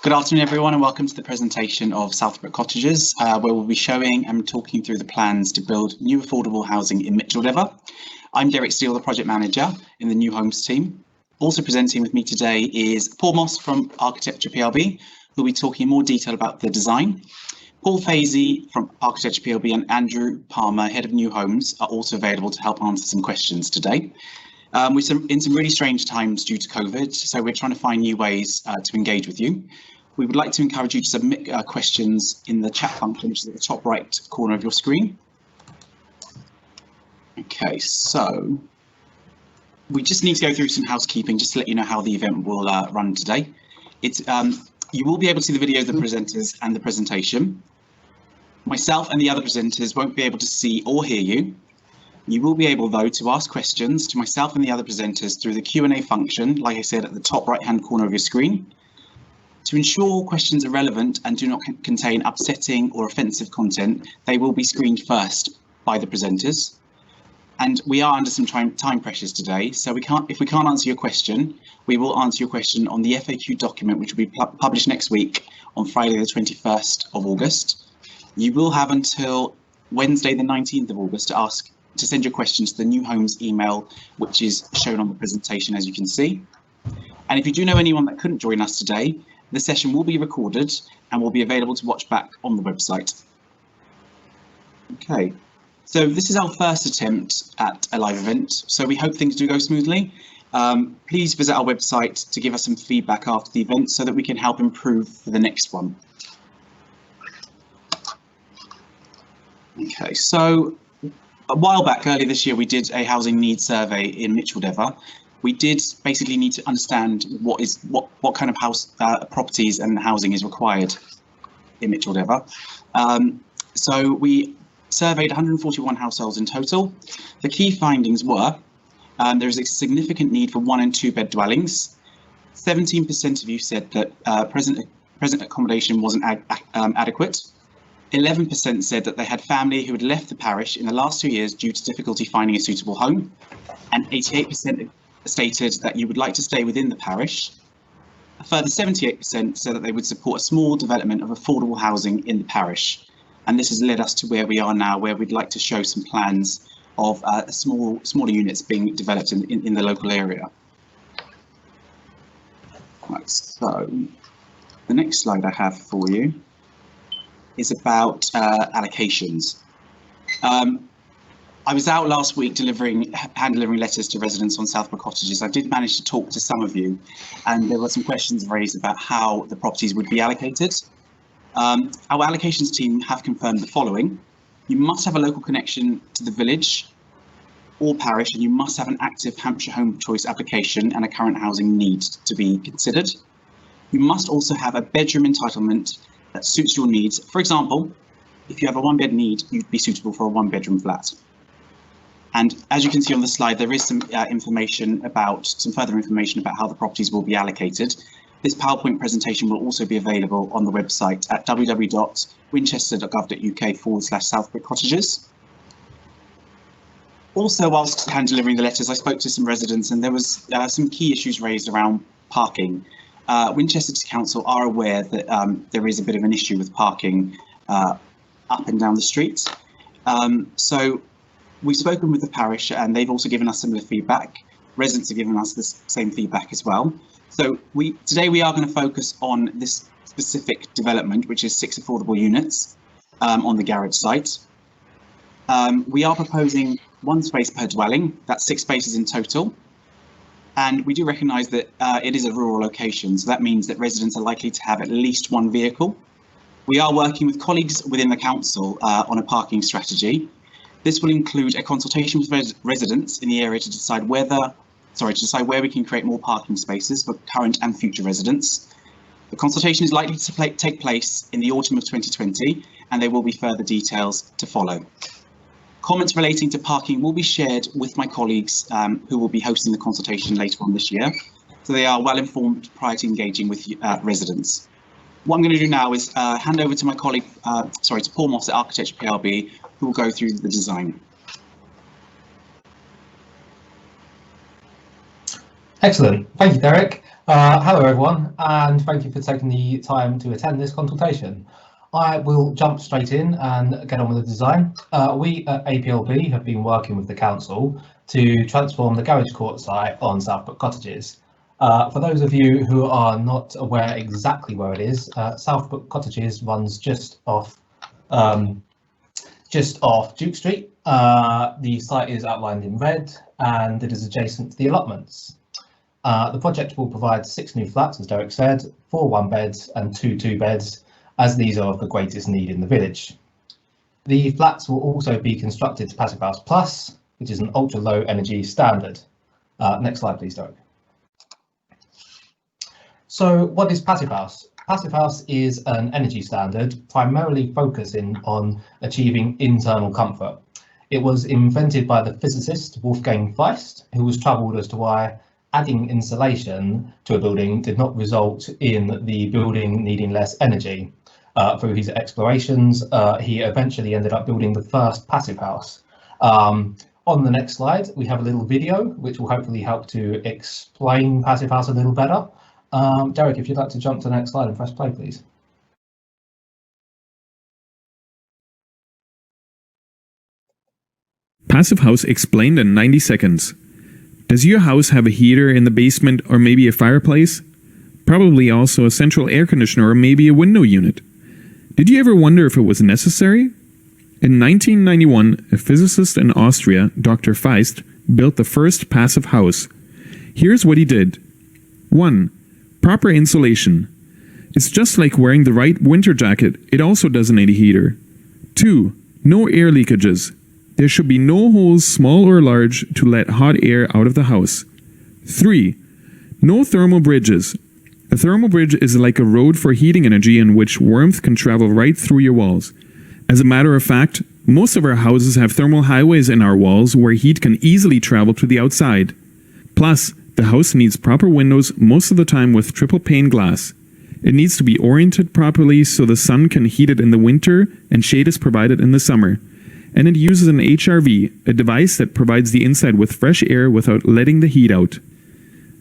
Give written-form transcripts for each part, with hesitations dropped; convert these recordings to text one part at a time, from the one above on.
Good afternoon, everyone, and welcome to the presentation of Southbrook Cottages, where we'll be showing and talking through the plans to build new affordable housing in Micheldever. I'm Derek Steele, the project manager in the New Homes team. Also presenting with me today is Paul Moss from Architecture PLB, who will be talking in more detail about the design. Paul Fazy from Architecture PLB and Andrew Palmer, head of New Homes, are also available to help answer some questions today. We're in some really strange times due to COVID, so we're trying to find new ways to engage with you. We would like to encourage you to submit questions in the chat function, which is at the top right corner of your screen. Okay, so we just need to go through some housekeeping just to let you know how the event will run today. You will be able to see the video of the presenters and the presentation. Myself and the other presenters won't be able to see or hear you. You will be able, though, to ask questions to myself and the other presenters through the Q&A function, like I said, at the top right-hand corner of your screen. To ensure questions are relevant and do not contain upsetting or offensive content, they will be screened first by the presenters. And we are under some time pressures today, so if we can't answer your question, we will answer your question on the FAQ document, which will be published next week on Friday the 21st of August. You will have until Wednesday the 19th of August to send your questions to the New Homes email, which is shown on the presentation, as you can see. And if you do know anyone that couldn't join us today, the session will be recorded and will be available to watch back on the website. Okay, so this is our first attempt at a live event, so we hope things do go smoothly. Please visit our website to give us some feedback after the event so that we can help improve for the next one. Okay, so a while back, earlier this year, we did a housing needs survey in Micheldever. We did basically need to understand what kind of house properties and housing is required in Micheldever. So we surveyed 141 households in total. The key findings were there is a significant need for 1 and 2 bed dwellings. 17% of you said that present accommodation wasn't adequate. 11% said that they had family who had left the parish in the last 2 years due to difficulty finding a suitable home, and 88% stated that you would like to stay within the parish. A further 78% said that they would support a small development of affordable housing in the parish, and this has led us to where we are now, where we'd like to show some plans of smaller units being developed in the local area. Right, so the next slide I have for you is about allocations. I was out last week hand delivering letters to residents on Southbrook Cottages. I did manage to talk to some of you, and there were some questions raised about how the properties would be allocated. Our allocations team have confirmed the following. You must have a local connection to the village or parish, and you must have an active Hampshire Home Choice application and a current housing need to be considered. You must also have a bedroom entitlement that suits your needs. For example, if you have a 1-bed need, you'd be suitable for a 1-bedroom flat. And as you can see on the slide, there is some further information about how the properties will be allocated. This PowerPoint presentation will also be available on the website at www.winchester.gov.uk/Southbrook Cottages. Also, whilst hand delivering the letters, I spoke to some residents, and there was some key issues raised around parking. Winchester Council are aware that there is a bit of an issue with parking up and down the street. So we've spoken with the parish, and they've also given us similar feedback. Residents have given us the same feedback as well. So today we are going to focus on this specific development, which is 6 affordable units on the garage site. We are proposing 1 space per dwelling. That's 6 spaces in total. And we do recognise that it is a rural location, so that means that residents are likely to have at least 1 vehicle. We are working with colleagues within the council on a parking strategy. This will include a consultation with residents in the area to decide where we can create more parking spaces for current and future residents. The consultation is likely to take place in the autumn of 2020, and there will be further details to follow. Comments relating to parking will be shared with my colleagues who will be hosting the consultation later on this year, so they are well informed prior to engaging with residents. What I'm going to do now is hand over to my colleague, to Paul Moss at Architecture PLB, who will go through the design. Excellent, thank you, Derek. Hello everyone, and thank you for taking the time to attend this consultation. I will jump straight in and get on with the design. We at APLB have been working with the council to transform the garage court site on Southbrook Cottages. For those of you who are not aware exactly where it is, Southbrook Cottages runs just off Duke Street. The site is outlined in red and it is adjacent to the allotments. The project will provide 6 new flats, as Derek said, 4 one-beds and 2 two-beds, as these are of the greatest need in the village. The flats will also be constructed to Passive House Plus, which is an ultra-low energy standard. Next slide, please, Derek. So what is Passive House? Passive House is an energy standard primarily focusing on achieving internal comfort. It was invented by the physicist Wolfgang Feist, who was troubled as to why adding insulation to a building did not result in the building needing less energy. Through his explorations, he eventually ended up building the first passive house. On the next slide, we have a little video which will hopefully help to explain passive house a little better. Derek, if you'd like to jump to the next slide and press play, please. Passive house explained in 90 seconds. Does your house have a heater in the basement or maybe a fireplace? Probably also a central air conditioner or maybe a window unit. Did you ever wonder if it was necessary? In 1991, a physicist in Austria, Dr. Feist, built the first passive house. Here's what he did. 1. Proper insulation. It's just like wearing the right winter jacket, it also doesn't need a heater. 2. No air leakages. There should be no holes, small or large, to let hot air out of the house. 3. No thermal bridges. A thermal bridge is like a road for heating energy in which warmth can travel right through your walls. As a matter of fact, most of our houses have thermal highways in our walls where heat can easily travel to the outside. Plus, the house needs proper windows most of the time with triple pane glass. It needs to be oriented properly so the sun can heat it in the winter and shade is provided in the summer. And it uses an HRV, a device that provides the inside with fresh air without letting the heat out.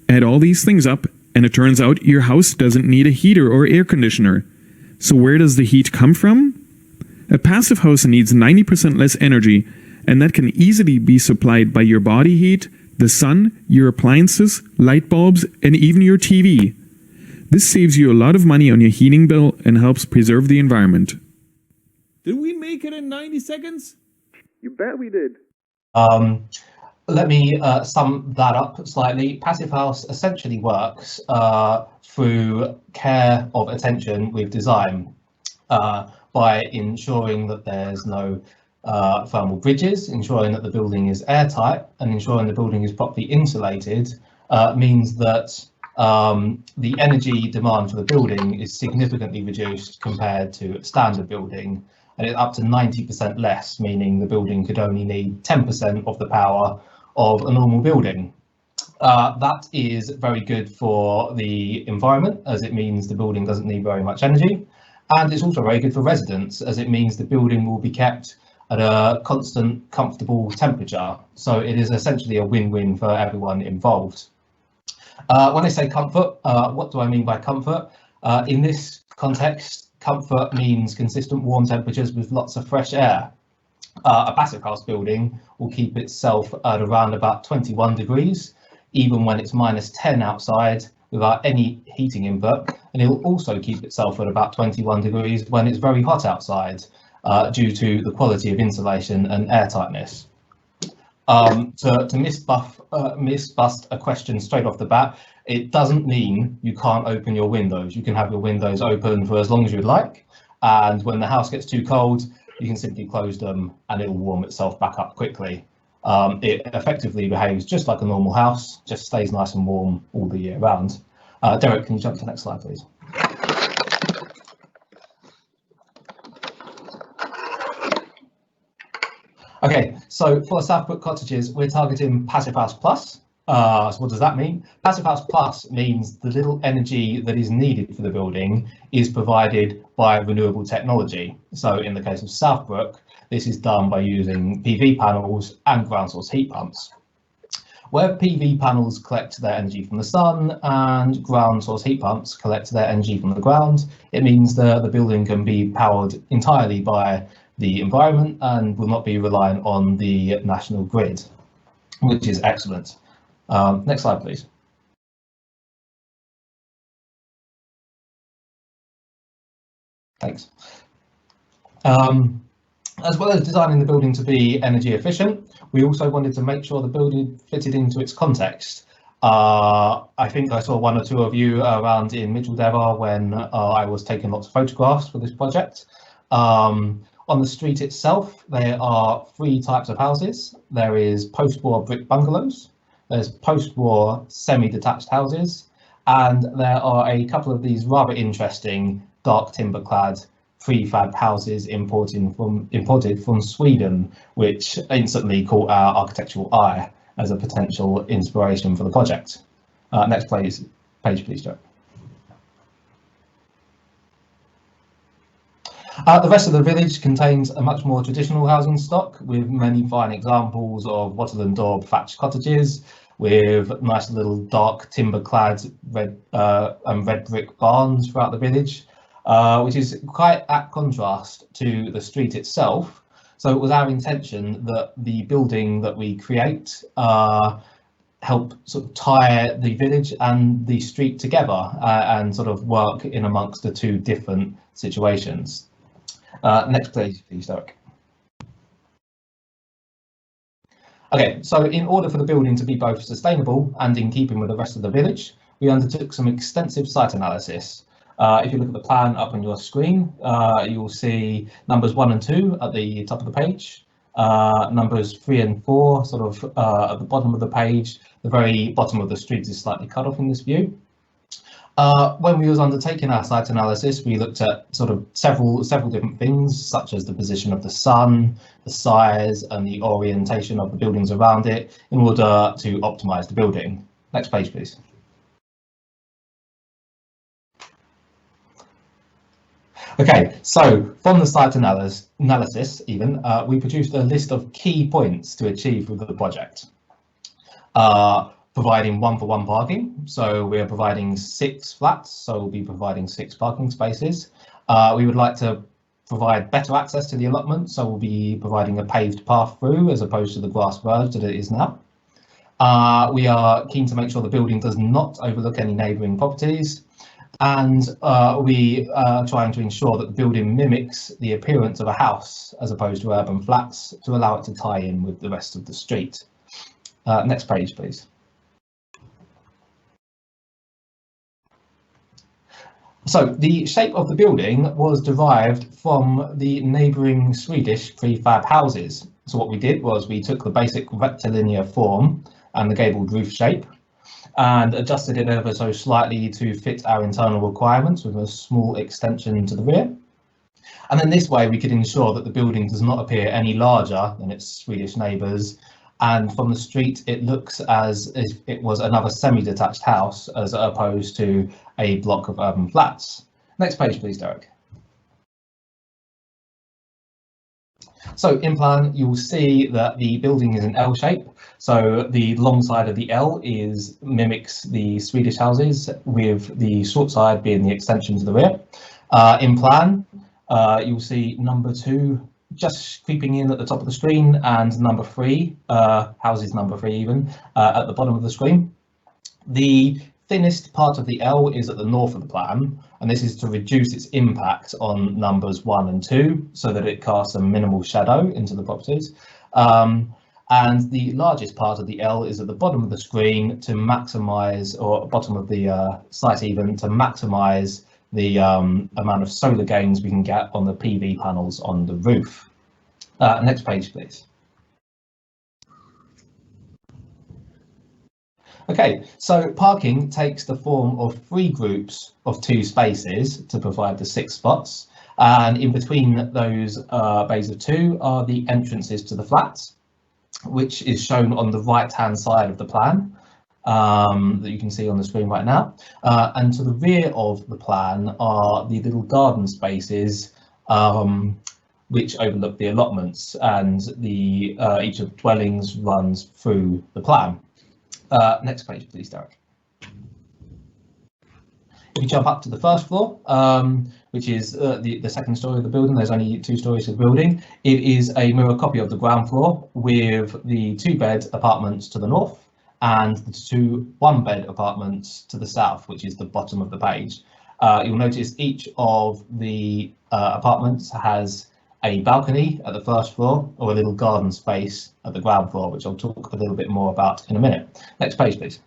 Add all these things up, and it turns out your house doesn't need a heater or air conditioner. So where does the heat come from? A passive house needs 90% less energy, and that can easily be supplied by your body heat, the sun, your appliances, light bulbs, and even your TV. This saves you a lot of money on your heating bill and helps preserve the environment. Did we make it in 90 seconds? You bet we did. Let me sum that up slightly. Passive house essentially works through care of attention with design by ensuring that there's no thermal bridges, ensuring that the building is airtight, and ensuring the building is properly insulated means that the energy demand for the building is significantly reduced compared to a standard building, and it's up to 90% less, meaning the building could only need 10% of the power of a normal building. That is very good for the environment, as it means the building doesn't need very much energy, and it's also very good for residents, as it means the building will be kept at a constant, comfortable temperature. So it is essentially a win-win for everyone involved. When I say comfort, what do I mean by comfort? In this context, comfort means consistent warm temperatures with lots of fresh air. A passive house building will keep itself at around about 21 degrees, even when it's -10 outside without any heating input, and it will also keep itself at about 21 degrees when it's very hot outside, due to the quality of insulation and airtightness. To misbust a question straight off the bat, it doesn't mean you can't open your windows. You can have your windows open for as long as you'd like, and when the house gets too cold, you can simply close them and it will warm itself back up quickly. It effectively behaves just like a normal house, just stays nice and warm all the year round. Derek, can you jump to the next slide, please? Okay, so for Southbrook Cottages, we're targeting Passive House Plus. So what does that mean? Passive House Plus means the little energy that is needed for the building is provided by renewable technology. So in the case of Southbrook, this is done by using PV panels and ground source heat pumps. Where PV panels collect their energy from the sun and ground source heat pumps collect their energy from the ground, it means that the building can be powered entirely by the environment and will not be reliant on the national grid, which is excellent. Next slide, please. Thanks. As well as designing the building to be energy efficient, we also wanted to make sure the building fitted into its context. I think I saw one or two of you around in Micheldever when I was taking lots of photographs for this project. On the street itself, there are three types of houses. There is post-war brick bungalows, there's post-war semi-detached houses, and there are a couple of these rather interesting dark timber-clad prefab houses imported from Sweden, which instantly caught our architectural eye as a potential inspiration for the project. Next page, please, Joe. The rest of the village contains a much more traditional housing stock, with many fine examples of wattle and daub thatched cottages, with nice little dark timber-clad red brick barns throughout the village, which is quite at contrast to the street itself. So it was our intention that the building that we create help sort of tie the village and the street together and sort of work in amongst the two different situations. Next page, please, Derek. Okay, so in order for the building to be both sustainable and in keeping with the rest of the village, we undertook some extensive site analysis. If you look at the plan up on your screen, you will see numbers 1 and 2 at the top of the page, numbers 3 and 4 sort of at the bottom of the page. The very bottom of the street is slightly cut off in this view. When we was undertaking our site analysis, we looked at sort of several different things, such as the position of the sun, the size and the orientation of the buildings around it, in order to optimize the building. Next page, please. Okay, so from the site analysis even, we produced a list of key points to achieve with the project. Providing 1-for-1 parking, so we are providing 6 flats, so we'll be providing 6 parking spaces. We would like to provide better access to the allotment, so we'll be providing a paved path through as opposed to the grass verge that it is now. We are keen to make sure the building does not overlook any neighbouring properties, and we are trying to ensure that the building mimics the appearance of a house as opposed to urban flats to allow it to tie in with the rest of the street. Next page, please. So the shape of the building was derived from the neighbouring Swedish prefab houses. So what we did was we took the basic rectilinear form and the gabled roof shape and adjusted it ever so slightly to fit our internal requirements with a small extension to the rear. And then this way we could ensure that the building does not appear any larger than its Swedish neighbours, and from the street it looks as if it was another semi-detached house as opposed to a block of urban flats. Next page, please, Derek. So in plan, you'll see that the building is an L shape. So the long side of the L mimics the Swedish houses, with the short side being the extension to the rear. In plan, you'll see number 2 just creeping in at the top of the screen, and number 3, houses number 3 even, at the bottom of the screen. The thinnest part of the L is at the north of the plan, and this is to reduce its impact on numbers 1 and 2 so that it casts a minimal shadow into the properties. And the largest part of the L is at the bottom of the screen to maximise, or bottom of the site even, to maximise the amount of solar gains we can get on the PV panels on the roof. Next page, please. Okay, so parking takes the form of 3 groups of 2 spaces to provide the 6 spots, and in between those bays of 2 are the entrances to the flats, which is shown on the right hand side of the plan. That you can see on the screen right now, and to the rear of the plan are the little garden spaces which overlook the allotments, and the each of the dwellings runs through the plan. Next page, please, Derek. If you jump up to the first floor, which is the second story of the building, there's only 2 stories to the building. It is a mirror copy of the ground floor with the 2-bed apartments to the north and the 2 1-bed apartments to the south, which is the bottom of the page. You'll notice each of the apartments has a balcony at the first floor or a little garden space at the ground floor, which I'll talk a little bit more about in a minute. Next page, please.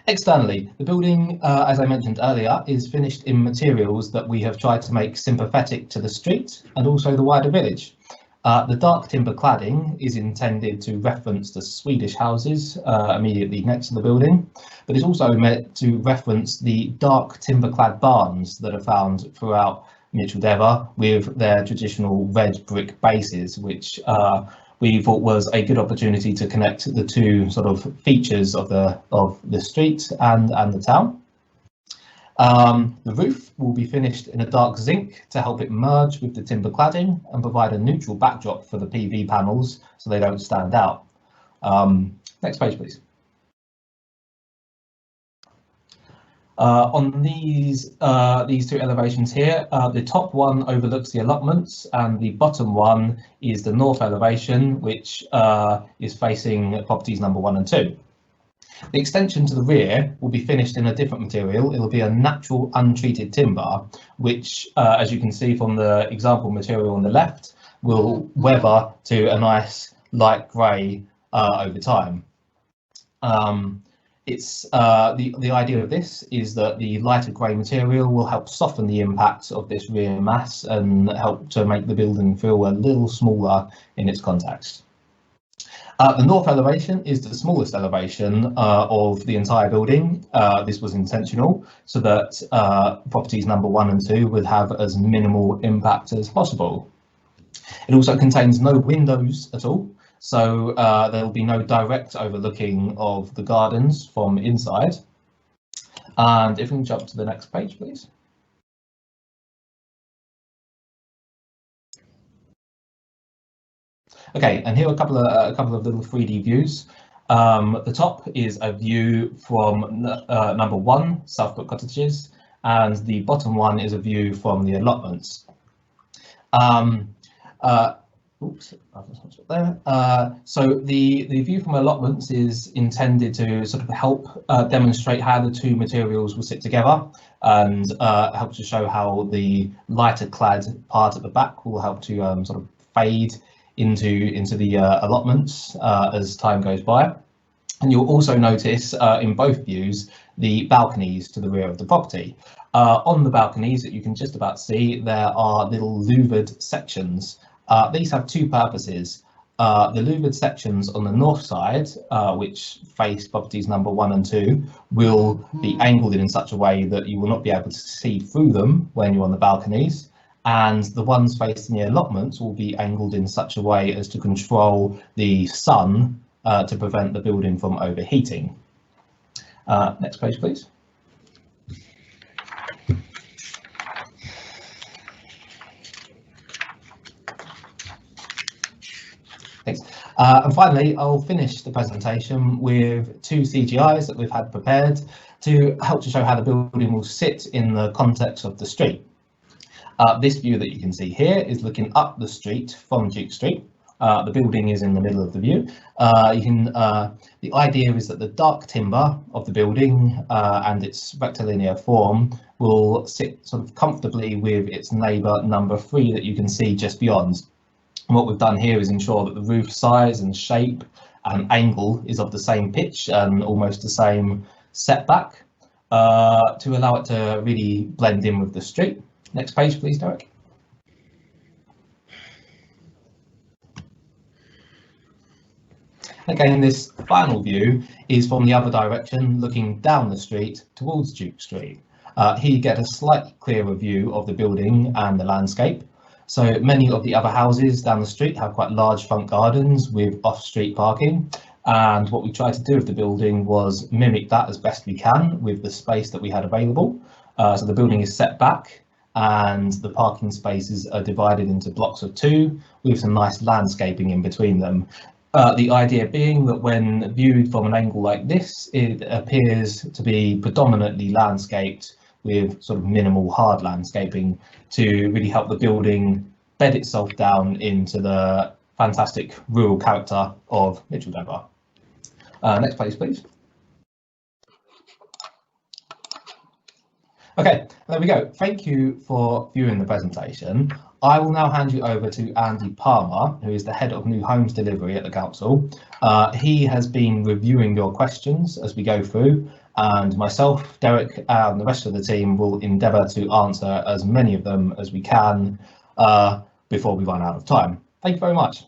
Externally, the building, as I mentioned earlier, is finished in materials that we have tried to make sympathetic to the street and also the wider village. The dark timber cladding is intended to reference the Swedish houses immediately next to the building, but it's also meant to reference the dark timber clad barns that are found throughout Micheldever with their traditional red brick bases, which we thought was a good opportunity to connect the 2 sort of features of the street and the town. The roof will be finished in a dark zinc to help it merge with the timber cladding and provide a neutral backdrop for the PV panels so they don't stand out. Next page, please. On these 2 elevations here, the top one overlooks the allotments and the bottom one is the north elevation, which is facing properties number 1 and 2. The extension to the rear will be finished in a different material. It'll be a natural untreated timber, which, as you can see from the example material on the left, will weather to a nice light grey over time. The idea of this is that the lighter grey material will help soften the impact of this rear mass and help to make the building feel a little smaller in its context. The north elevation is the smallest elevation of the entire building. This was intentional so that properties number 1 and 2 would have as minimal impact as possible. It also contains no windows at all, so there will be no direct overlooking of the gardens from inside. And if we can jump to the next page, please. Okay, and here are a couple of little 3D views. The top is a view from number 1, Southbrook Cottages, and the bottom one is a view from the allotments. Oops, so the view from allotments is intended to sort of help demonstrate how the 2 materials will sit together and help to show how the lighter clad part at the back will help to sort of fade into the allotments as time goes by. And you'll also notice in both views the balconies to the rear of the property. On the balconies that you can just about see, there are little louvered sections. These have 2 purposes. The louvered sections on the north side, which face properties number 1 and 2, will be angled in such a way that you will not be able to see through them when you're on the balconies. And the ones facing the allotments will be angled in such a way as to control the sun to prevent the building from overheating. Next page, please. Thanks. And finally, I'll finish the presentation with 2 CGIs that we've had prepared to help to show how the building will sit in the context of the street. This view that you can see here is looking up the street from Duke Street. The building is in the middle of the view. The idea is that the dark timber of the building and its rectilinear form will sit sort of comfortably with its neighbour number 3 that you can see just beyond. And what we've done here is ensure that the roof size and shape and angle is of the same pitch and almost the same setback to allow it to really blend in with the street. Next page, please, Derek. Again, this final view is from the other direction, looking down the street towards Duke Street. Here you get a slightly clearer view of the building and the landscape. So many of the other houses down the street have quite large front gardens with off-street parking. And what we tried to do with the building was mimic that as best we can with the space that we had available. So the building is set back and the parking spaces are divided into blocks of 2 with some nice landscaping in between them. The idea being that when viewed from an angle like this, it appears to be predominantly landscaped with sort of minimal hard landscaping to really help the building bed itself down into the fantastic rural character of Micheldever. Next page, please. Okay, there we go. Thank you for viewing the presentation. I will now hand you over to Andy Palmer, who is the head of new homes delivery at the council. He has been reviewing your questions as we go through, and myself, Derek, and the rest of the team will endeavour to answer as many of them as we can before we run out of time. Thank you very much.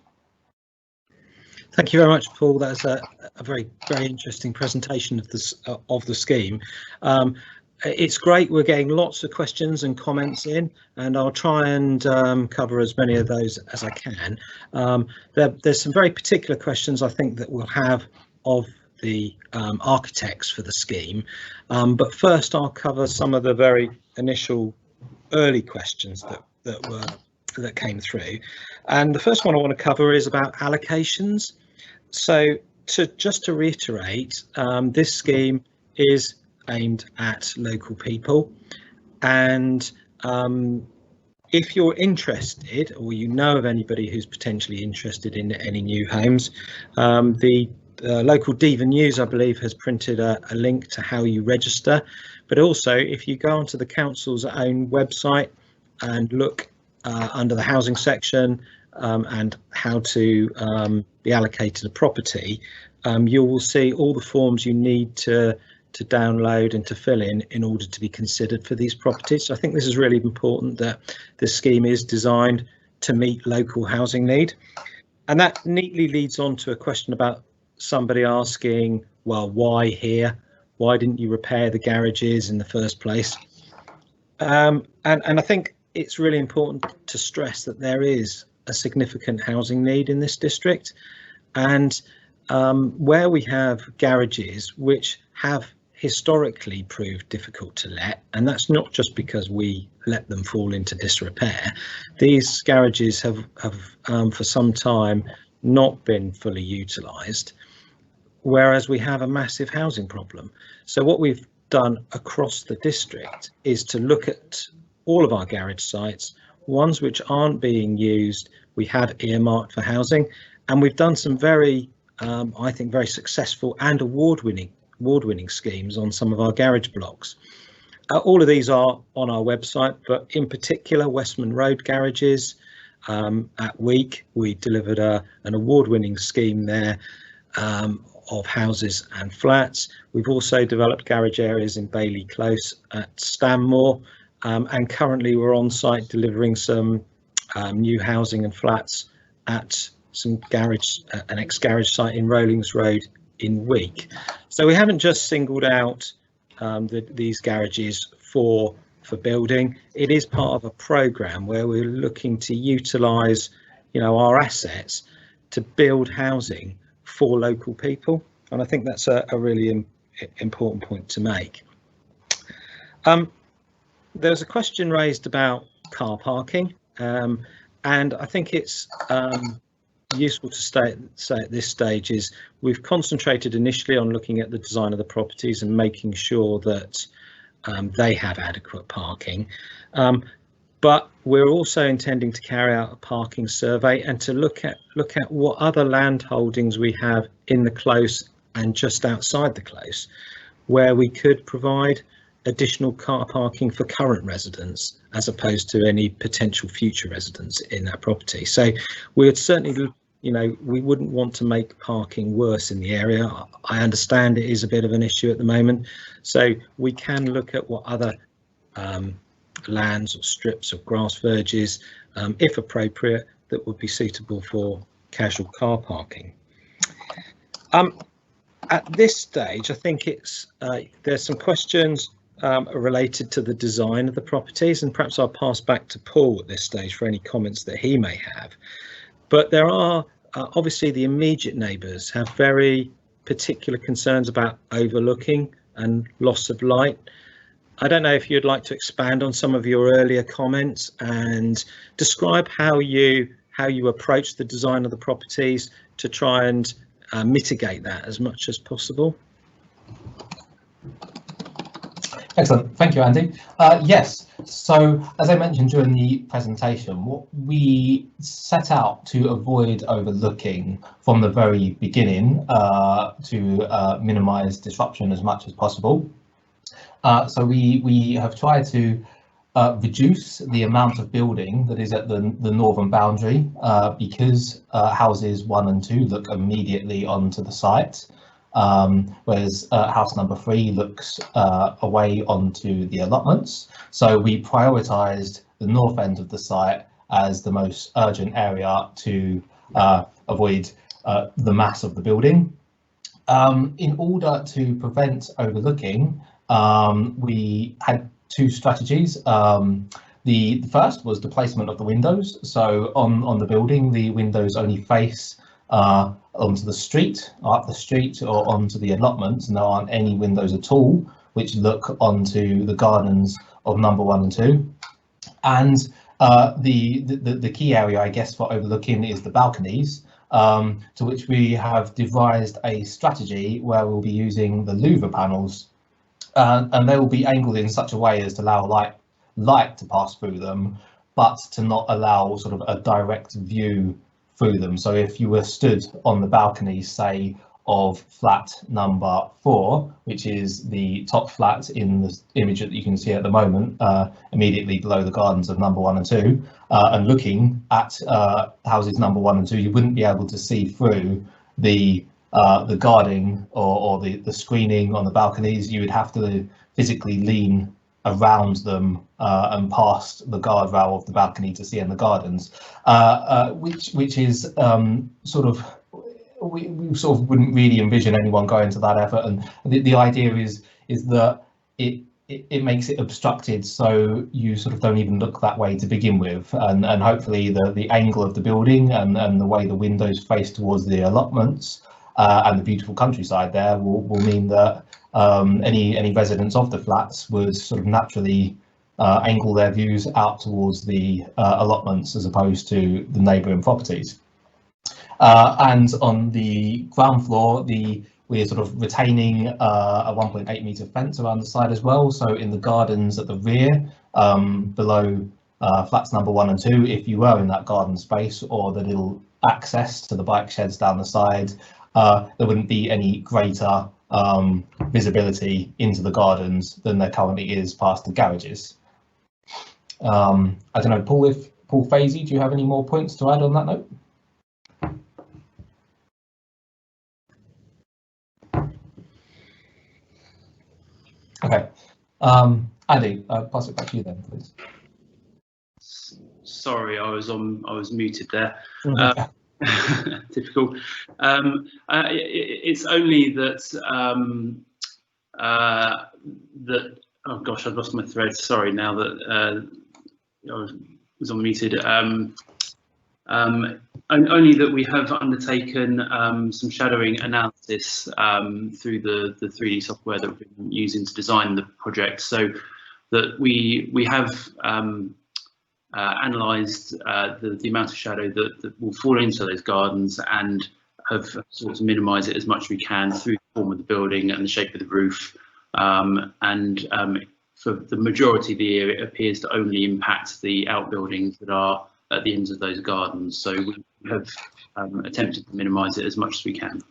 Thank you very much, Paul. That's a very interesting presentation of this of the scheme. It's great. We're getting lots of questions and comments in, and I'll try and cover as many of those as I can. There's some very particular questions I think that we'll have of the architects for the scheme, but first I'll cover some of the very initial early questions that came through, and the first one I want to cover is about allocations. So just to reiterate, this scheme is aimed at local people, and if you're interested or you know of anybody who's potentially interested in any new homes, the local Diva News, I believe, has printed a link to how you register, but also if you go onto the council's own website and look under the housing section and how to be allocated a property, you will see all the forms you need to download and to fill in order to be considered for these properties. So I think this is really important, that this scheme is designed to meet local housing need. And that neatly leads on to a question about somebody asking, well, why here? Why didn't you repair the garages in the first place? And I think it's really important to stress that there is a significant housing need in this district, and where we have garages which have historically proved difficult to let, and that's not just because we let them fall into disrepair. These garages have for some time not been fully utilised, whereas we have a massive housing problem. So what we've done across the district is to look at all of our garage sites, ones which aren't being used, we have earmarked for housing, and we've done some very, I think, very successful and award-winning schemes on some of our garage blocks. All of these are on our website, but in particular Westman Road garages. At Week, we delivered an award-winning scheme there of houses and flats. We've also developed garage areas in Bailey Close at Stanmore, and currently we're on site delivering some new housing and flats at some an ex-garage site in Rowlings Road in Week. So we haven't just singled out these garages for building. It is part of a programme where we're looking to utilise, our assets to build housing for local people, and I think that's a really important point to make. There's a question raised about car parking, and I think it's useful to say at this stage is we've concentrated initially on looking at the design of the properties and making sure that they have adequate parking, but we're also intending to carry out a parking survey and to look at what other land holdings we have in the close and just outside the close where we could provide additional car parking for current residents as opposed to any potential future residents in that property. So we would certainly, we wouldn't want to make parking worse in the area. I understand it is a bit of an issue at the moment, so we can look at what other lands or strips of grass verges, if appropriate, that would be suitable for casual car parking. At this stage, I think there's some questions related to the design of the properties, and perhaps I'll pass back to Paul at this stage for any comments that he may have. But there are obviously the immediate neighbours have very particular concerns about overlooking and loss of light. I don't know if you'd like to expand on some of your earlier comments and describe how you how you approach the design of the properties to try and mitigate that as much as possible? Excellent, thank you, Andy. Yes, so as I mentioned during the presentation, what we set out to avoid overlooking from the very beginning to minimise disruption as much as possible. So we have tried to reduce the amount of building that is at the northern boundary because houses 1 and 2 look immediately onto the site. Whereas house number 3 looks away onto the allotments. So we prioritised the north end of the site as the most urgent area to avoid the mass of the building. In order to prevent overlooking, we had 2 strategies. The first was the placement of the windows. So on the building, the windows only face onto the street, up the street, or onto the allotments, and there aren't any windows at all which look onto the gardens of number 1 and 2. And the key area, I guess, for overlooking is the balconies, to which we have devised a strategy where we'll be using the louver panels, and they will be angled in such a way as to allow light to pass through them, but to not allow sort of a direct view through them. So if you were stood on the balcony, say, of flat number 4, which is the top flat in the image that you can see at the moment, immediately below the gardens of number 1 and 2, and looking at houses number 1 and 2, you wouldn't be able to see through the guarding or the screening on the balconies. You would have to physically lean around them and past the guardrail of the balcony to see in the gardens, which is sort of, we sort of wouldn't really envision anyone going to that effort. And the idea is that it makes it obstructed, so you sort of don't even look that way to begin with. And hopefully the angle of the building and the way the windows face towards the allotments and the beautiful countryside there will mean that any residents of the flats would sort of naturally angle their views out towards the allotments as opposed to the neighbouring properties. And on the ground floor, we're sort of retaining a 1.8 metre fence around the side as well. So in the gardens at the rear, below flats number 1 and 2, if you were in that garden space or the little access to the bike sheds down the side, there wouldn't be any greater visibility into the gardens than there currently is past the garages. I don't know, Paul Fazy, do you have any more points to add on that note? Okay, Andy, pass it back to you then, please. Sorry, I was muted there. Typical. It's only that oh gosh, I've lost my thread. Sorry, now that I was unmuted. Only that we have undertaken some shadowing analysis through the 3D software that we've been using to design the project, so that we have analysed the amount of shadow that will fall into those gardens, and have sort of minimised it as much as we can through the form of the building and the shape of the roof. For the majority of the year, it appears to only impact the outbuildings that are at the ends of those gardens. So we have attempted to minimise it as much as we can.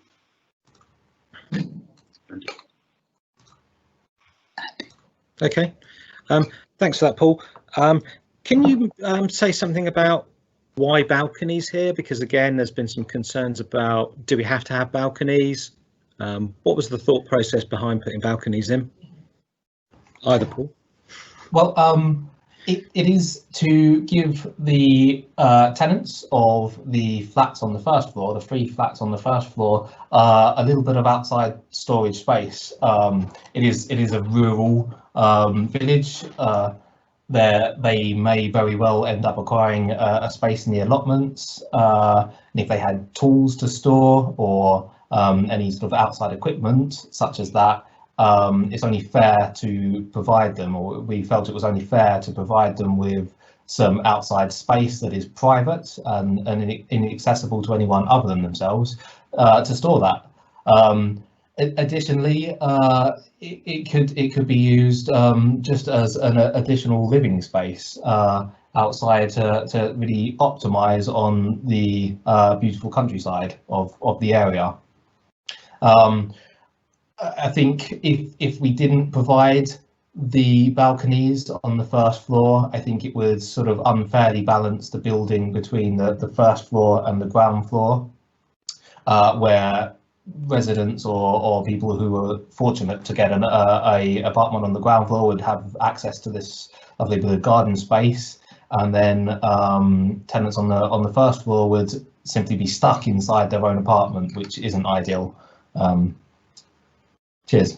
Okay, thanks for that, Paul. Can you say something about why balconies here? Because again, there's been some concerns about, do we have to have balconies? What was the thought process behind putting balconies in? Either, Paul. Well, it is to give the tenants of the flats on the first floor, the 3 flats on the first floor, a little bit of outside storage space. It is a rural village. They may very well end up acquiring a space in the allotments, and if they had tools to store or any sort of outside equipment such as that, it's only fair to provide them, or we felt it was only fair to provide them with some outside space that is private and inaccessible to anyone other than themselves to store that. Additionally, it could be used just as an additional living space outside to really optimize on the beautiful countryside of the area. I think if we didn't provide the balconies on the first floor, I think it would sort of unfairly balance the building between the first floor and the ground floor, where residents or people who were fortunate to get a apartment on the ground floor would have access to this lovely bit of garden space, and then tenants on the first floor would simply be stuck inside their own apartment, which isn't ideal. Cheers.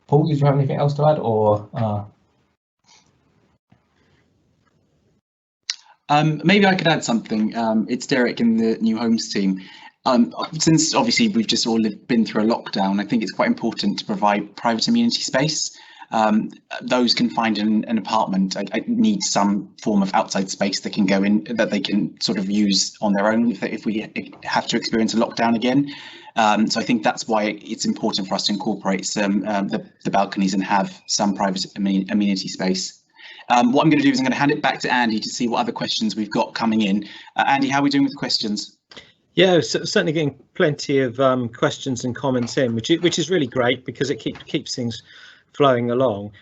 Paul, did you have anything else to add, or? Maybe I could add something. It's Derek in the New Homes team. Since obviously we've just all been through a lockdown, I think it's quite important to provide private amenity space. Those confined in an apartment I need some form of outside space that can go in, that they can sort of use on their own if we have to experience a lockdown again. So I think that's why it's important for us to incorporate some the balconies and have some private amenity space. What I'm going to do is I'm going to hand it back to Andy to see what other questions we've got coming in. Andy, how are we doing with the questions? Yeah, certainly getting plenty of questions and comments in, which is really great because it keeps things flowing along.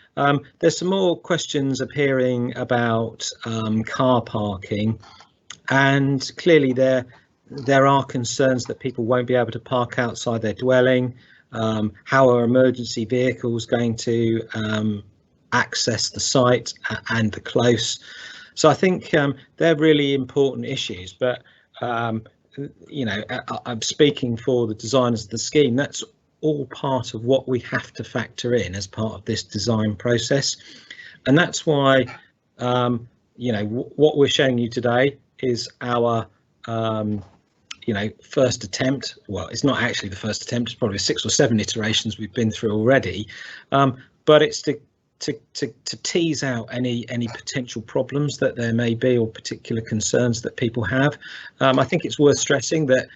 There's some more questions appearing about car parking, and clearly there are concerns that people won't be able to park outside their dwelling. How are emergency vehicles going to access the site and the close? So I think they're really important issues, but you know, I'm speaking for the designers of the scheme. That's all part of what we have to factor in as part of this design process, and that's why you know, what we're showing you today is our you know, first attempt. Well, it's not actually the first attempt, it's probably 6 or 7 iterations we've been through already, but it's to tease out any potential problems that there may be or particular concerns that people have. I think it's worth stressing that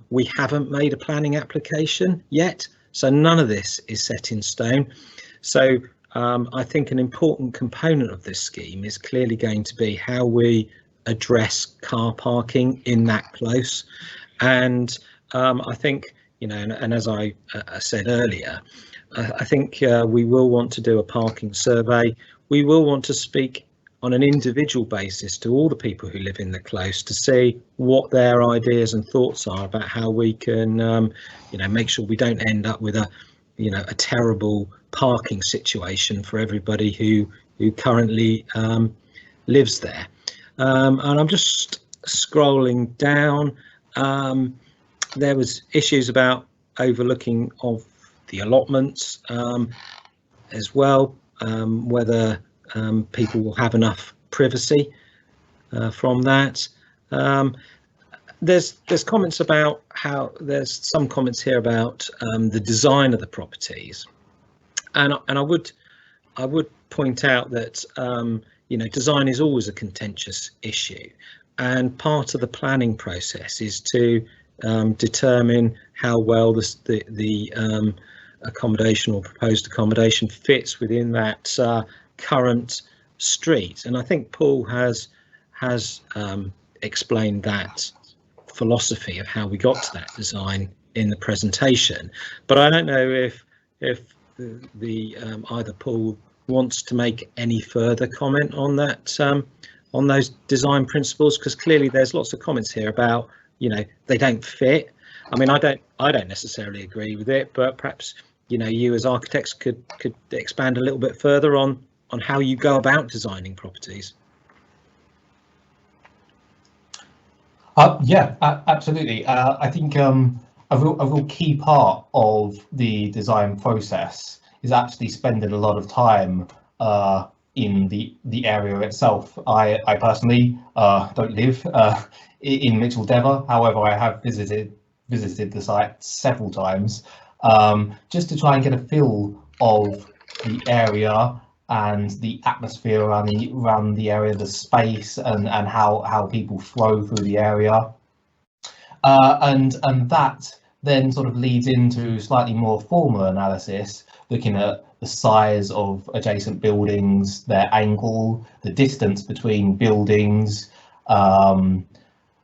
we haven't made a planning application yet, so none of this is set in stone. So I think an important component of this scheme is clearly going to be how we address car parking in that close. And I think, you know, and as I said earlier, I think we will want to do a parking survey. We will want to speak on an individual basis to all the people who live in the close to see what their ideas and thoughts are about how we can, you know, make sure we don't end up with a, you know, a terrible parking situation for everybody who currently lives there. And I'm just scrolling down. There was issues about overlooking of the allotments as well, whether people will have enough privacy from that. There's comments about how there's some comments here about the design of the properties, and I would point out that you know, design is always a contentious issue, and part of the planning process is to determine how well the accommodation or proposed accommodation fits within that current street. And I think Paul has explained that philosophy of how we got to that design in the presentation, but I don't know if the either Paul wants to make any further comment on that, on those design principles, because clearly there's lots of comments here about, you know, they don't fit. I mean, I don't necessarily agree with it, but perhaps, you know, you as architects could expand a little bit further on how you go about designing properties. Yeah, absolutely. I think a real key part of the design process is actually spending a lot of time in the area itself. I personally don't live in Micheldever, however, I have visited the site several times just to try and get a feel of the area and the atmosphere around the area, the space, and how people flow through the area, and that then sort of leads into slightly more formal analysis, looking at the size of adjacent buildings, their angle, the distance between buildings, and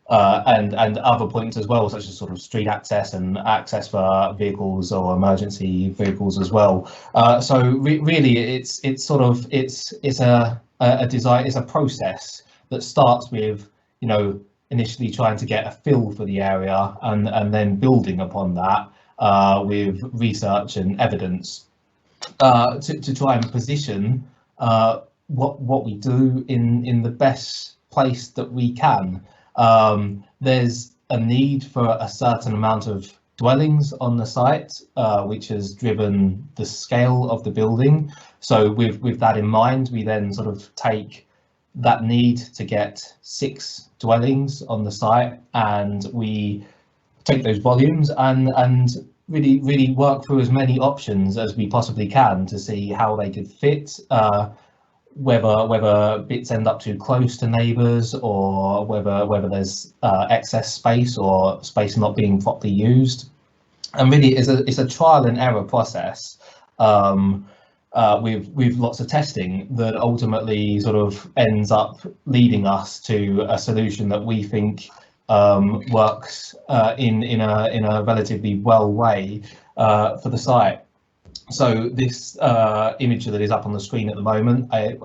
other points as well, such as sort of street access and access for vehicles or emergency vehicles as well. So really, it's a process that starts with, you know, initially trying to get a feel for the area, and then building upon that with research and evidence to try and position what we do in the best place that we can. There's a need for a certain amount of dwellings on the site, which has driven the scale of the building. So with that in mind, we then sort of take that need to get 6 dwellings on the site, and we take those volumes and really work through as many options as we possibly can to see how they could fit, whether bits end up too close to neighbours, or whether there's excess space or space not being properly used. And really it's a trial and error process with lots of testing that ultimately sort of ends up leading us to a solution that we think works in a relatively well way for the site. So this image that is up on the screen at the moment, I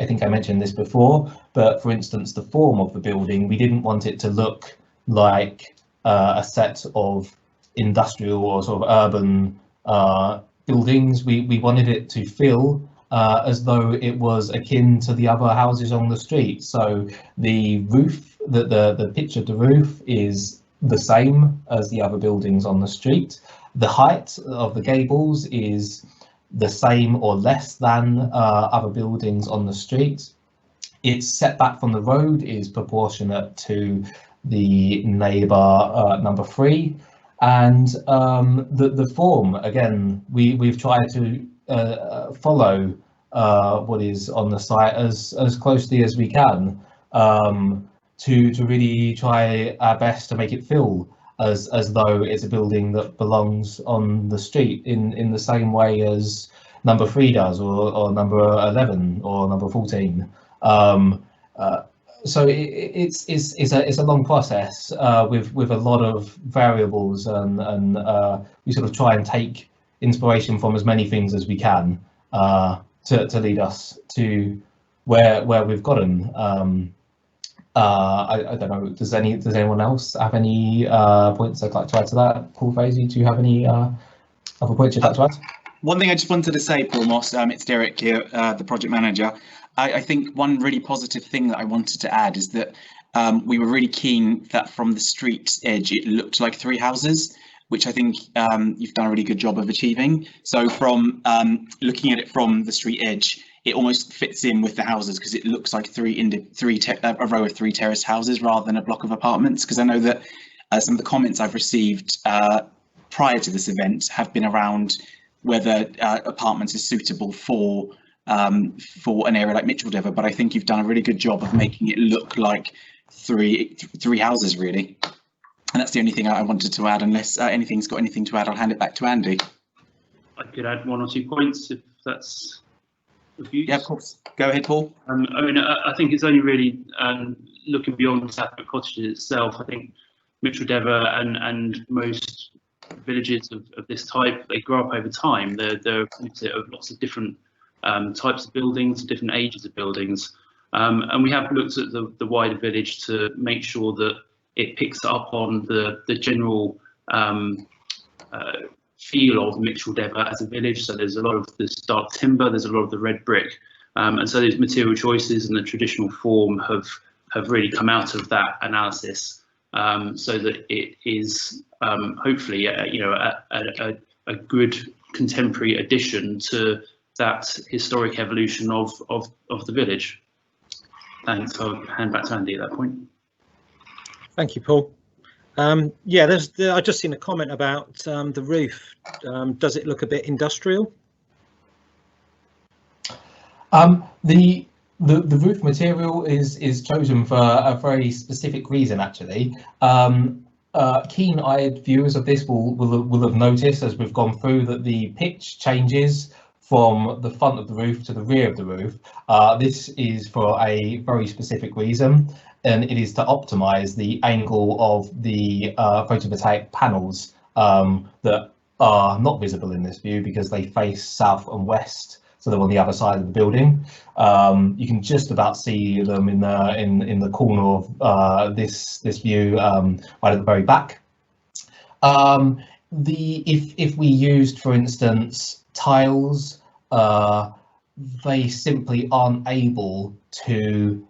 think I mentioned this before, but for instance, the form of the building, we didn't want it to look like a set of industrial or sort of urban buildings. We wanted it to feel as though it was akin to the other houses on the street. So the roof, the pitch of the roof is the same as the other buildings on the street. The height of the gables is the same or less than other buildings on the street. Its setback from the road is proportionate to the neighbour number 3. And the form, again, we've tried to follow what is on the site as closely as we can, to really try our best to make it feel as though it's a building that belongs on the street in the same way as number 3 does, or number 11 or number 14. So it's a long process with a lot of variables, and we sort of try and take inspiration from as many things as we can to lead us to where we've gotten. I don't know. Does anyone else have any points they'd like to add to that? Paul Frazee, do you have any other points you'd like to add? One thing I just wanted to say, Paul Moss, it's Derek here, the project manager. I think one really positive thing that I wanted to add is that we were really keen that from the street edge it looked like 3 houses, which I think you've done a really good job of achieving. So from looking at it from the street edge, it almost fits in with the houses because it looks like a row of 3 terraced houses rather than a block of apartments. Because I know that some of the comments I've received prior to this event have been around whether apartments is suitable for an area like Micheldever, but I think you've done a really good job of making it look like three houses really. And that's the only thing I wanted to add. Unless anything's got anything to add, I'll hand it back to Andy. I could add 1 or 2 points if that's of use. Yeah, of course. Go ahead, Paul. I mean, I think it's only really looking beyond Southbrook Cottages itself. I think Micheldever and most villages of this type, they grow up over time. They're a composite of lots of different types of buildings, different ages of buildings, and we have looked at the wider village to make sure that it picks up on the general feel of Micheldever as a village. So there's a lot of this dark timber, there's a lot of the red brick, and so those material choices and the traditional form have really come out of that analysis, so that it is hopefully a good contemporary addition to that historic evolution of the village. Thanks. I'll hand back to Andy at that point. Thank you, Paul. Yeah, I just seen a comment about the roof. Does it look a bit industrial? The roof material is chosen for a very specific reason, actually. Keen-eyed viewers of this will have noticed, as we've gone through, that the pitch changes from the front of the roof to the rear of the roof. This is for a very specific reason, and it is to optimize the angle of the photovoltaic panels that are not visible in this view because they face south and west, so they're on the other side of the building. You can just about see them in the corner of this view, right at the very back. If we used, for instance, tiles, they simply aren't able to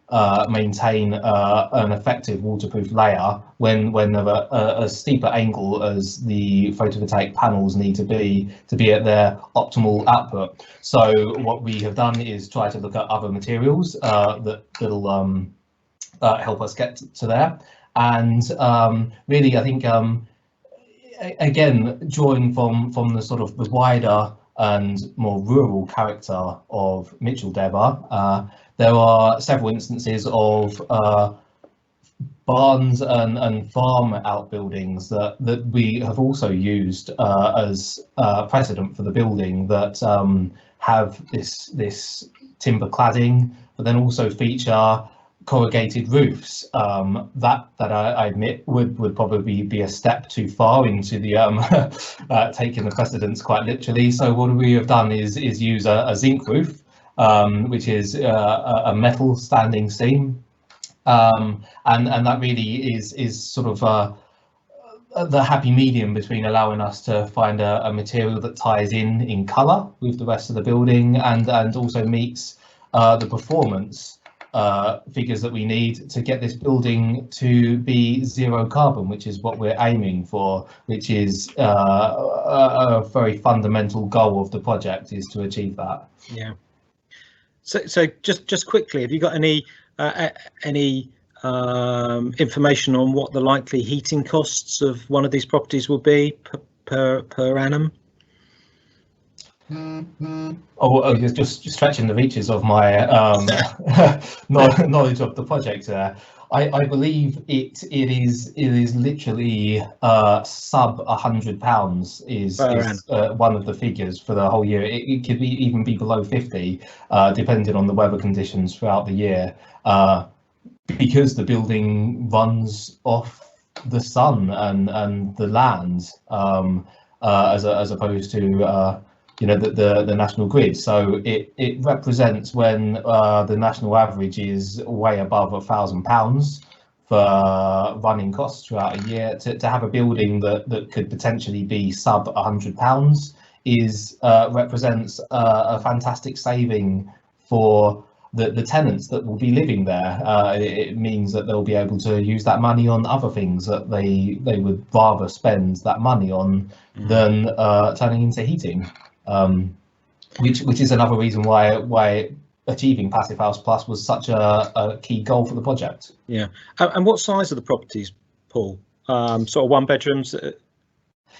maintain an effective waterproof layer when they're a steeper angle as the photovoltaic panels need to be at their optimal output. So what we have done is try to look at other materials that'll help us get to there. And really, I think again, drawing from the sort of the wider and more rural character of Micheldever, there are several instances of barns and farm outbuildings that we have also used as precedent for the building, that have this timber cladding, but then also feature corrugated roofs. That I admit would probably be a step too far into the taking the precedence quite literally. So what we have done is use a zinc roof, which is a metal standing seam, and that really is sort of the happy medium between allowing us to find a material that ties in colour with the rest of the building and also meets the performance figures that we need to get this building to be zero carbon, which is what we're aiming for, which is a very fundamental goal of the project, is to achieve that. Yeah. So just quickly, have you got any information on what the likely heating costs of one of these properties will be per annum? Just stretching the reaches of my knowledge of the project there. I believe it is literally sub £100 is one of the figures for the whole year. It could even be below 50, depending on the weather conditions throughout the year, because the building runs off the sun and the land, as opposed to the national grid. So it represents when the national average is way above £1,000 for running costs throughout a year. To have a building that could potentially be sub £100 is represents a fantastic saving for the tenants that will be living there. It means that they'll be able to use that money on other things that they would rather spend that money on than turning into heating. Which is another reason why achieving Passive House Plus was such a key goal for the project. Yeah, and what size are the properties, Paul? Sort of one bedrooms?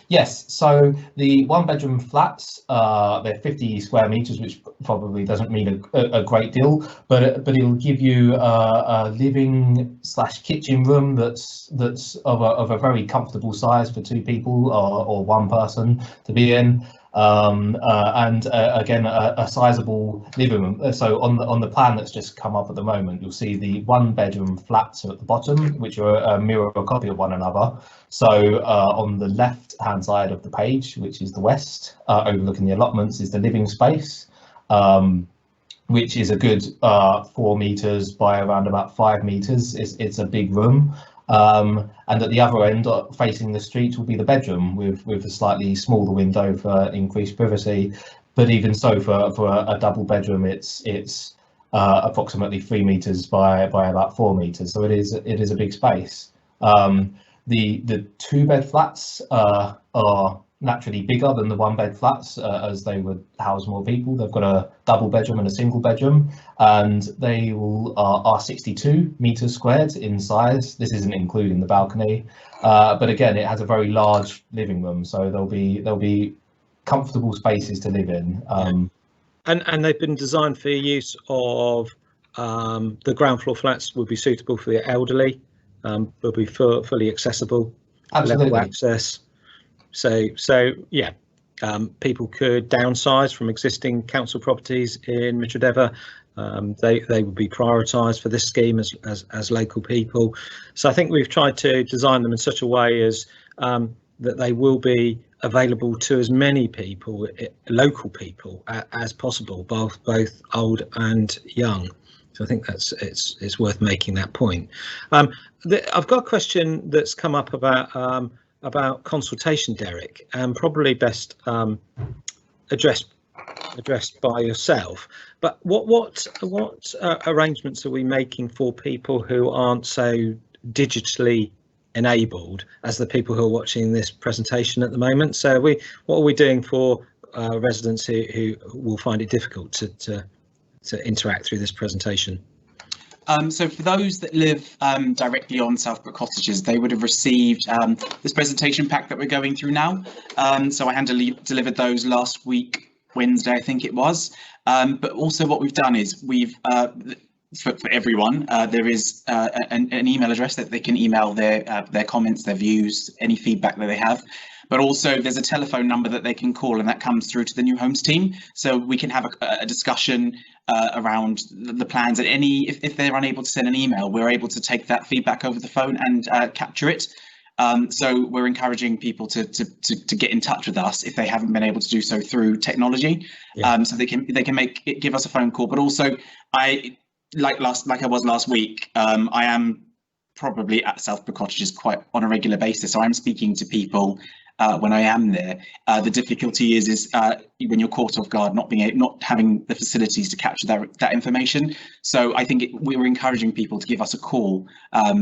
Yes, so the one bedroom flats, they're 50 square meters, which probably doesn't mean a great deal, but it'll give you a living / kitchen room that's of a very comfortable size for two people or one person to be in. And again, a sizable living room. So on the plan that's just come up at the moment, you'll see the one bedroom flats at the bottom, which are a mirror copy of one another. So on the left hand side of the page, which is the west, overlooking the allotments, is the living space, which is a good 4 meters by around about 5 meters. It's a big room. And at the other end, facing the street, will be the bedroom with a slightly smaller window for increased privacy. But even so, for a double bedroom, it's approximately 3 meters by about 4 meters. So it is a big space. The 2-bed flats are naturally bigger than the 1-bed flats, as they would house more people. They've got a double bedroom and a single bedroom, and they are 62 meters squared in size. This isn't including the balcony, but again, it has a very large living room, so there'll be comfortable spaces to live in. And they've been designed for use of the ground floor flats would be suitable for the elderly, will be fully accessible, Absolutely. level access. So yeah, people could downsize from existing council properties in Micheldever. They would be prioritised for this scheme as local people. So I think we've tried to design them in such a way as that they will be available to as many people, local people, as possible, both old and young. So I think it's worth making that point. I've got a question that's come up about consultation, Derek, and probably best addressed by yourself. But what arrangements are we making for people who aren't so digitally enabled as the people who are watching this presentation at the moment? So what are we doing for residents who will find it difficult to interact through this presentation? So for those that live directly on Southbrook Cottages, they would have received this presentation pack that we're going through now. So I delivered those last week, Wednesday, I think it was. But also what we've done is we've, for everyone, there is an email address that they can email their comments, their views, any feedback that they have. But also there's a telephone number that they can call, and that comes through to the New Homes team. So we can have a discussion around the plans, and if they're unable to send an email, we're able to take that feedback over the phone and capture it. So we're encouraging people to get in touch with us if they haven't been able to do so through technology. Yeah. So they can give us a phone call. But also, like I was last week, I am probably at Southbrook Cottages quite on a regular basis. So I'm speaking to people when I am there. The difficulty is when you're caught off guard, not having the facilities to capture that information. So I think we were encouraging people to give us a call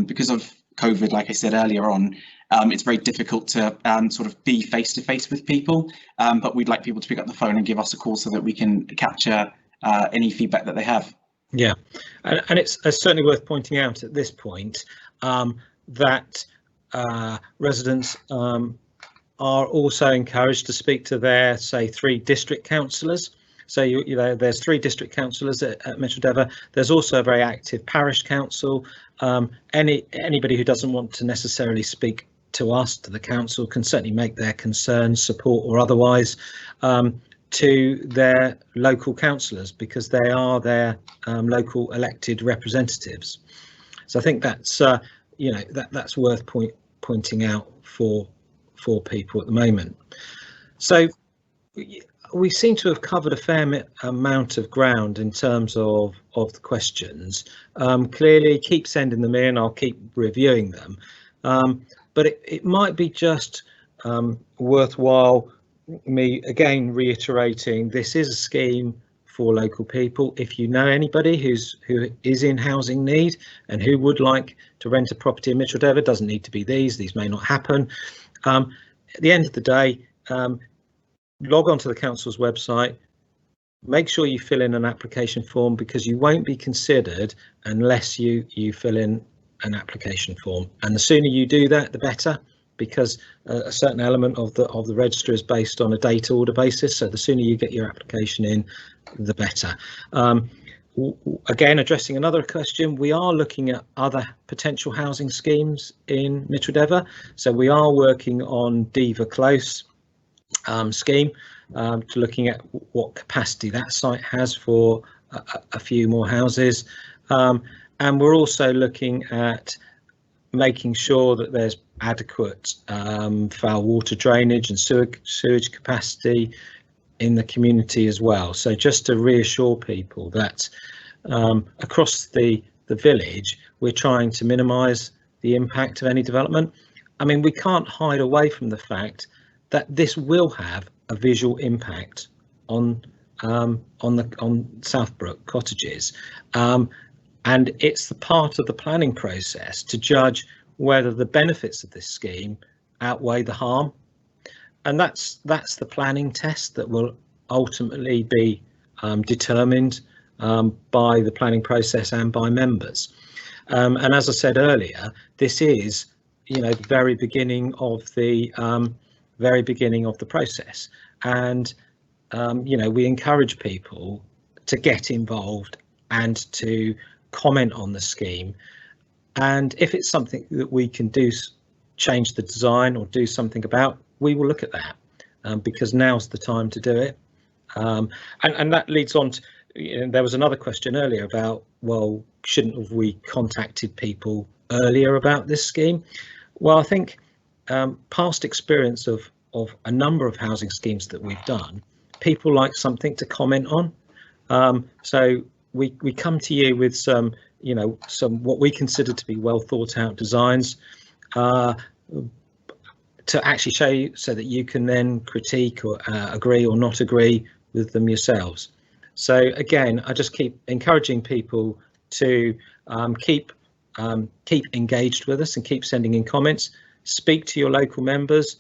because of COVID. Like I said earlier on, it's very difficult to sort of be face to face with people. But we'd like people to pick up the phone and give us a call so that we can capture any feedback that they have. Yeah, and it's certainly worth pointing out at this point that residents are also encouraged to speak to their, say, 3 district councillors. So you know, there's 3 district councillors at Micheldever. There's also a very active parish council. Anybody who doesn't want to necessarily speak to us, to the council, can certainly make their concerns, support or otherwise, to their local councillors, because they are their local elected representatives. So I think that's you know, that's worth pointing out for people at the moment. So we seem to have covered a fair amount of ground in terms of the questions. Clearly, keep sending them in. I'll keep reviewing them. But it might be just worthwhile me again reiterating, this is a scheme for local people. If you know anybody who is in housing need and who would like to rent a property in Micheldever, doesn't need to be these may not happen. At the end of the day, log on to the council's website, make sure you fill in an application form, because you won't be considered unless you fill in an application form, and the sooner you do that, the better, because a certain element of the register is based on a date order basis. So the sooner you get your application in, the better. Again, addressing another question, we are looking at other potential housing schemes in Micheldever. So we are working on Diva Close scheme, to looking at what capacity that site has for a few more houses. And we're also looking at making sure that there's adequate foul water drainage and sewage capacity in the community as well. So just to reassure people that across the village, we're trying to minimise the impact of any development. I mean, we can't hide away from the fact that this will have a visual impact on Southbrook Cottages, and it's the part of the planning process to judge whether the benefits of this scheme outweigh the harm, and that's the planning test that will ultimately be determined by the planning process and by members. And as I said earlier, this is, you know, the very beginning of the process, and we encourage people to get involved and to comment on the scheme. And if it's something that we can do, change the design or do something about, we will look at that, because now's the time to do it. And that leads on to, there was another question earlier about, well, shouldn't have we contacted people earlier about this scheme? Well, I think past experience of a number of housing schemes that we've done, people like something to comment on. So we come to you with some what we consider to be well thought out designs to actually show you, so that you can then critique or agree or not agree with them yourselves. So again, I just keep encouraging people to keep engaged with us and keep sending in comments. Speak to your local members,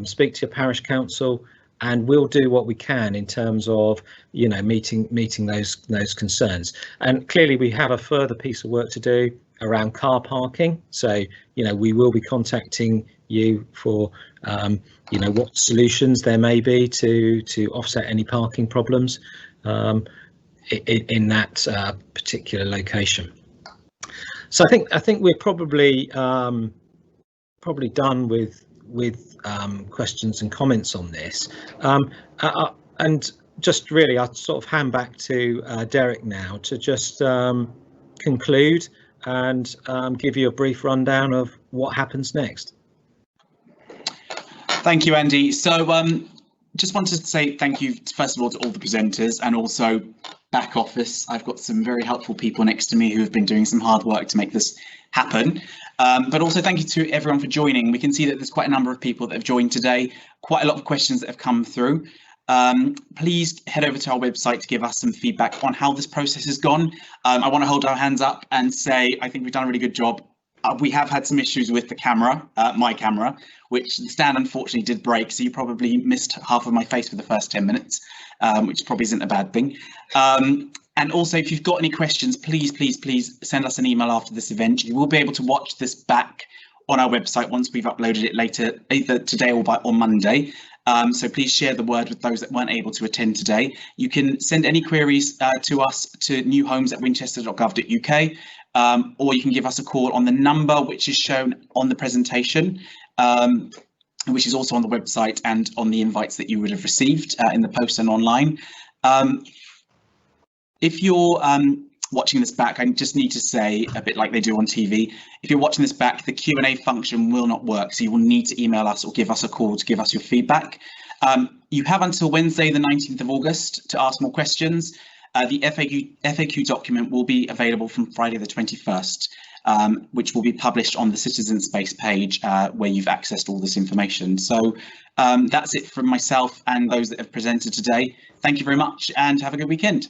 speak to your parish council, and we'll do what we can in terms of meeting those concerns. And clearly we have a further piece of work to do around car parking. So we will be contacting you for what solutions there may be to offset any parking problems in that particular location. So I think we're probably done with questions and comments on this, and just really I'll sort of hand back to Derek now to just conclude and give you a brief rundown of what happens next. Thank you, Andy. So just wanted to say thank you first of all to all the presenters, and also back office. I've got some very helpful people next to me who have been doing some hard work to make this happen. But also thank you to everyone for joining. We can see that there's quite a number of people that have joined today, quite a lot of questions that have come through. Please head over to our website to give us some feedback on how this process has gone. I want to hold our hands up and say I think we've done a really good job. We have had some issues with the camera, my camera, which the stand unfortunately did break, so you probably missed half of my face for the first 10 minutes, which probably isn't a bad thing. And also, if you've got any questions, please send us an email after this event. You will be able to watch this back on our website once we've uploaded it later, either today or on Monday. So please share the word with those that weren't able to attend today. You can send any queries to us to newhomes@winchester.gov.uk, or you can give us a call on the number which is shown on the presentation, which is also on the website and on the invites that you would have received in the post and online. If you're watching this back, I just need to say, a bit like they do on TV, if you're watching this back, the Q&A function will not work, so you will need to email us or give us a call to give us your feedback. You have until Wednesday the 19th of August to ask more questions. The FAQ document will be available from Friday the 21st, which will be published on the Citizen Space page where you've accessed all this information. So that's it from myself and those that have presented today. Thank you very much and have a good weekend.